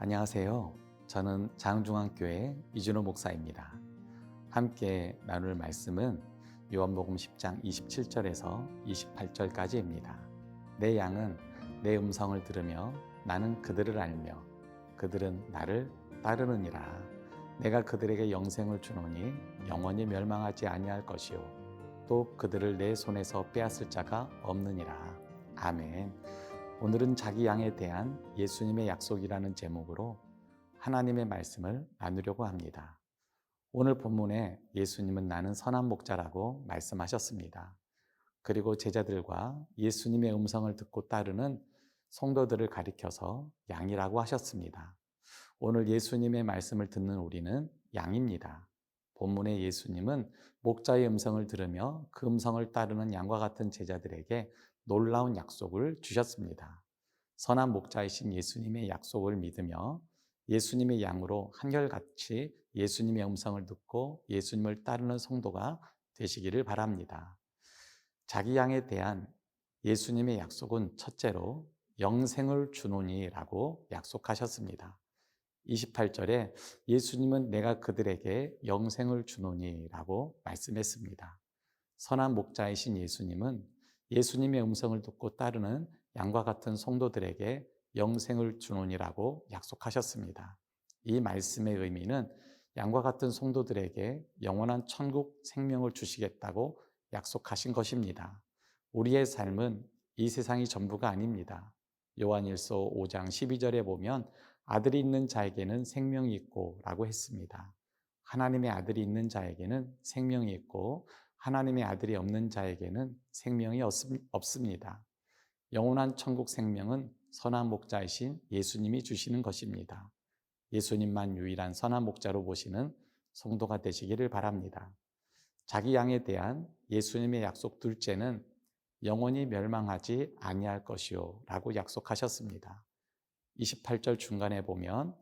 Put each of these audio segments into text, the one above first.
안녕하세요. 저는 장중앙교회 이준호 목사입니다. 함께 나눌 말씀은 요한복음 10장 27절에서 28절까지입니다. 내 양은 내 음성을 들으며 나는 그들을 알며 그들은 나를 따르느니라. 내가 그들에게 영생을 주노니 영원히 멸망하지 아니할 것이요 또 그들을 내 손에서 빼앗을 자가 없느니라. 아멘. 오늘은 자기 양에 대한 예수님의 약속이라는 제목으로 하나님의 말씀을 나누려고 합니다. 오늘 본문에 예수님은 나는 선한 목자라고 말씀하셨습니다. 그리고 제자들과 예수님의 음성을 듣고 따르는 성도들을 가리켜서 양이라고 하셨습니다. 오늘 예수님의 말씀을 듣는 우리는 양입니다. 본문의 예수님은 목자의 음성을 들으며 그 음성을 따르는 양과 같은 제자들에게 놀라운 약속을 주셨습니다. 선한 목자이신 예수님의 약속을 믿으며 예수님의 양으로 한결같이 예수님의 음성을 듣고 예수님을 따르는 성도가 되시기를 바랍니다. 자기 양에 대한 예수님의 약속은 첫째로 영생을 주노니라고 약속하셨습니다. 28절에 예수님은 내가 그들에게 영생을 주노니라고 말씀했습니다. 선한 목자이신 예수님은 예수님의 음성을 듣고 따르는 양과 같은 성도들에게 영생을 주노니라고 약속하셨습니다. 이 말씀의 의미는 양과 같은 성도들에게 영원한 천국 생명을 주시겠다고 약속하신 것입니다. 우리의 삶은 이 세상이 전부가 아닙니다. 요한일서 5장 12절에 보면 아들이 있는 자에게는 생명이 있고 라고 했습니다. 하나님의 아들이 있는 자에게는 생명이 있고 하나님의 아들이 없는 자에게는 생명이 없습니다. 영원한 천국 생명은 선한 목자이신 예수님이 주시는 것입니다. 예수님만 유일한 선한 목자로 보시는 성도가 되시기를 바랍니다. 자기 양에 대한 예수님의 약속 둘째는 영원히 멸망하지 아니할 것이요 라고 약속하셨습니다. 28절 중간에 보면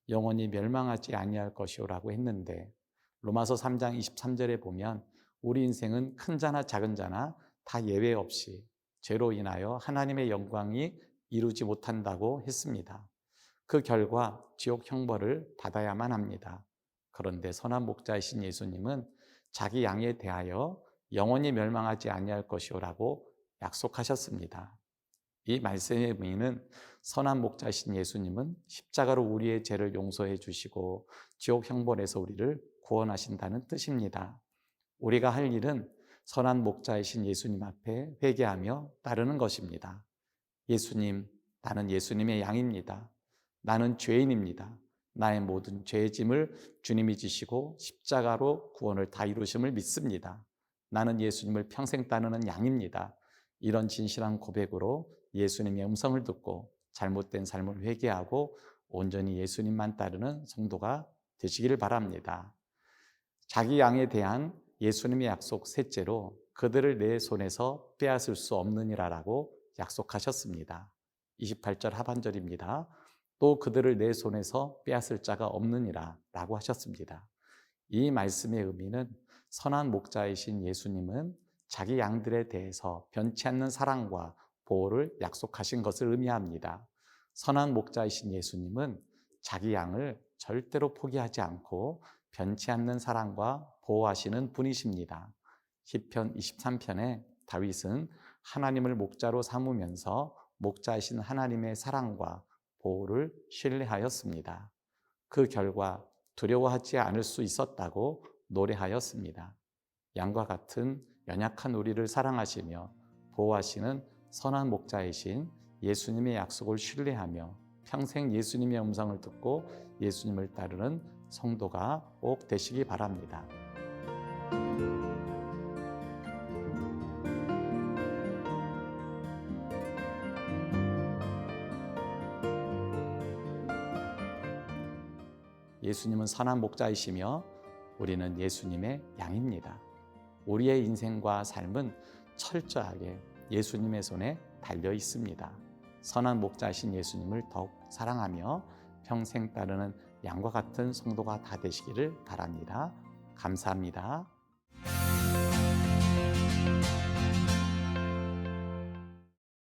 영원히 멸망하지 아니할 것이요 라고 했는데 로마서 3장 23절에 보면 우리 인생은 큰 자나 작은 자나 다 예외 없이 죄로 인하여 하나님의 영광이 이루지 못한다고 했습니다. 그 결과 지옥 형벌을 받아야만 합니다. 그런데 선한 목자이신 예수님은 자기 양에 대하여 영원히 멸망하지 아니할 것이오라고 약속하셨습니다. 이 말씀의 의미는 선한 목자이신 예수님은 십자가로 우리의 죄를 용서해 주시고 지옥 형벌에서 우리를 구원하신다는 뜻입니다. 우리가 할 일은 선한 목자이신 예수님 앞에 회개하며 따르는 것입니다. 예수님, 나는 예수님의 양입니다. 나는 죄인입니다. 나의 모든 죄의 짐을 주님이 지시고 십자가로 구원을 다 이루심을 믿습니다. 나는 예수님을 평생 따르는 양입니다. 이런 진실한 고백으로 예수님의 음성을 듣고 잘못된 삶을 회개하고 온전히 예수님만 따르는 성도가 되시기를 바랍니다. 자기 양에 대한 예수님의 약속 셋째로 그들을 내 손에서 빼앗을 수 없느니라라고 약속하셨습니다. 28절 하반절입니다. 또 그들을 내 손에서 빼앗을 자가 없느니라 라고 하셨습니다. 이 말씀의 의미는 선한 목자이신 예수님은 자기 양들에 대해서 변치 않는 사랑과 보호를 약속하신 것을 의미합니다. 선한 목자이신 예수님은 자기 양을 절대로 포기하지 않고 변치 않는 사랑과 보호하시는 분이십니다. 시편 23편에 다윗은 하나님을 목자로 삼으면서 목자이신 하나님의 사랑과 보호를 신뢰하였습니다. 그 결과 두려워하지 않을 수 있었다고 노래하였습니다. 양과 같은 연약한 우리를 사랑하시며 보호하시는 선한 목자이신 예수님의 약속을 신뢰하며 평생 예수님의 음성을 듣고 예수님을 따르는 성도가 꼭 되시기 바랍니다. 예수님은 선한 목자이시며 우리는 예수님의 양입니다. 우리의 인생과 삶은 철저하게 예수님의 손에 달려 있습니다. 선한 목자이신 예수님을 더욱 사랑하며 평생 따르는 양과 같은 성도가 다 되시기를 바랍니다. 감사합니다.